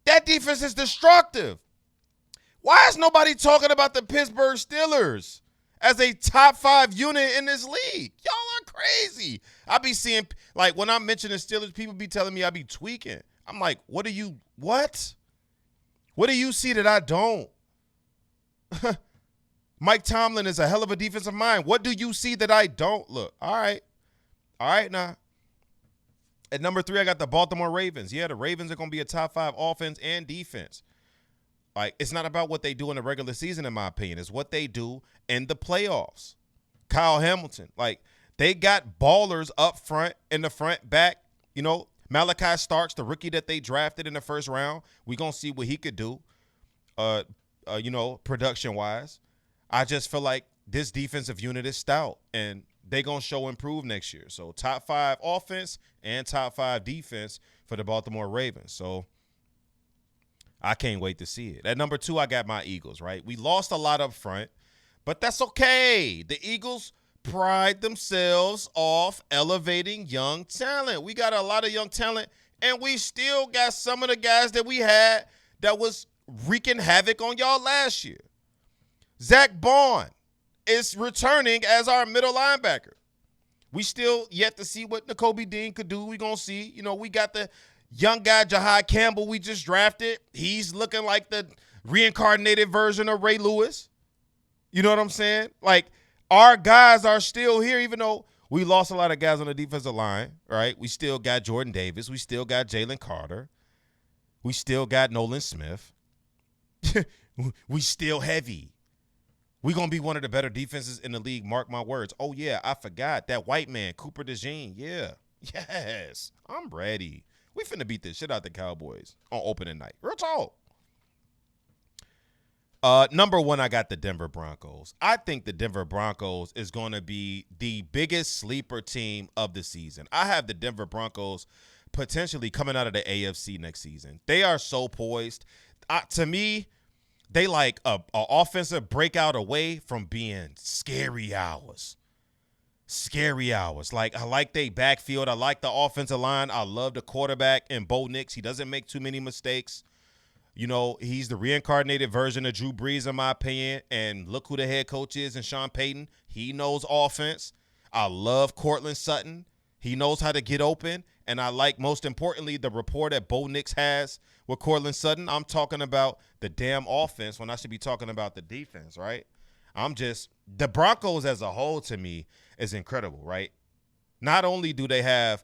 That defense is destructive. Why is nobody talking about the Pittsburgh Steelers as a top 5 unit in this league? Y'all are crazy. I be seeing, like, when I mention the Steelers, people be telling me I be tweaking. I'm like, what? What do you see that I don't? Mike Tomlin is a hell of a defensive mind. What do you see that I don't? Look, all right now. At number 3, I got the Baltimore Ravens. Yeah, the Ravens are going to be a top 5 offense and defense. Like, it's not about what they do in the regular season, in my opinion. It's what they do in the playoffs. Kyle Hamilton, like, they got ballers up front, in the front, back. You know, Malachi Starks, the rookie that they drafted in the first round, we're going to see what he could do, production-wise. I just feel like this defensive unit is stout, and they're going to show improve next year. So, top 5 offense and top 5 defense for the Baltimore Ravens. So, I can't wait to see it. At number 2, I got my Eagles, right? We lost a lot up front, but that's okay. The Eagles pride themselves off elevating young talent. We got a lot of young talent, and we still got some of the guys that we had that was wreaking havoc on y'all last year. Zach Bond is returning as our middle linebacker. We still yet to see what Nakobe Dean could do. We're going to see. You know, we got the young guy, Jahai Campbell, we just drafted. He's looking like the reincarnated version of Ray Lewis. You know what I'm saying? Like, our guys are still here, even though we lost a lot of guys on the defensive line, right? We still got Jordan Davis. We still got Jalen Carter. We still got Nolan Smith. We still heavy. We're going to be one of the better defenses in the league, mark my words. Oh, yeah, I forgot. That white man, Cooper DeJean. Yeah. Yes. I'm ready. We finna beat this shit out the Cowboys on opening night. Real talk. Number 1, I got the Denver Broncos. I think the Denver Broncos is going to be the biggest sleeper team of the season. I have the Denver Broncos potentially coming out of the AFC next season. They are so poised. To me, they like a offensive breakout away from being scary hours. Scary hours. Like, I like they backfield. I like the offensive line. I love the quarterback and Bo Nix. He doesn't make too many mistakes. You know, he's the reincarnated version of Drew Brees, in my opinion. And look who the head coach is in Sean Payton. He knows offense. I love Cortland Sutton. He knows how to get open. And I like, most importantly, the rapport that Bo Nix has with Cortland Sutton. I'm talking about the damn offense when I should be talking about the defense, right? The Broncos as a whole, to me, is incredible, right? Not only do they have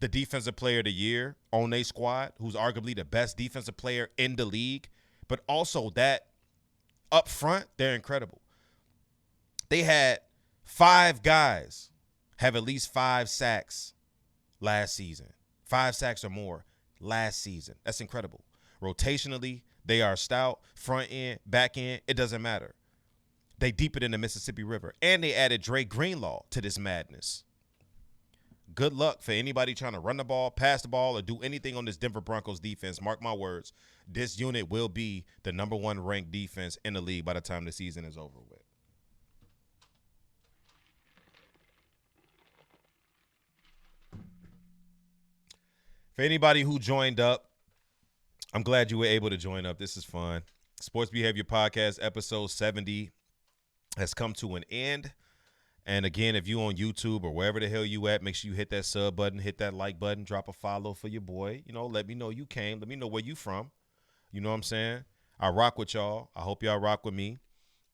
the defensive player of the year on their squad, who's arguably the best defensive player in the league, but also that up front, they're incredible. They had 5 guys have at least 5 sacks last season. 5 sacks or more last season. That's incredible. Rotationally, they are stout. Front end, back end, it doesn't matter. They deep it in the Mississippi River. And they added Dre Greenlaw to this madness. Good luck for anybody trying to run the ball, pass the ball, or do anything on this Denver Broncos defense. Mark my words, this unit will be the number 1 ranked defense in the league by the time the season is over with. For anybody who joined up I'm glad you were able to join up. This is fun. Sports Behavior Podcast, episode 70 has come to an end. And again, if you on YouTube or wherever the hell you at, make sure you hit that sub button, hit that like button, drop a follow for your boy. You know, let me know you came. Let me know where you from. You know what I'm saying? I rock with y'all. I hope y'all rock with me.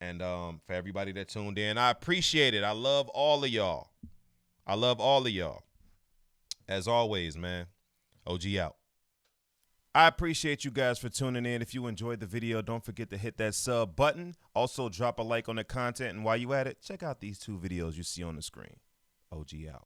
And for everybody that tuned in, I appreciate it. I love all of y'all. I love all of y'all. As always, man, OG out. I appreciate you guys for tuning in. If you enjoyed the video, don't forget to hit that sub button. Also, drop a like on the content. And while you at it, check out these 2 videos you see on the screen. OG out.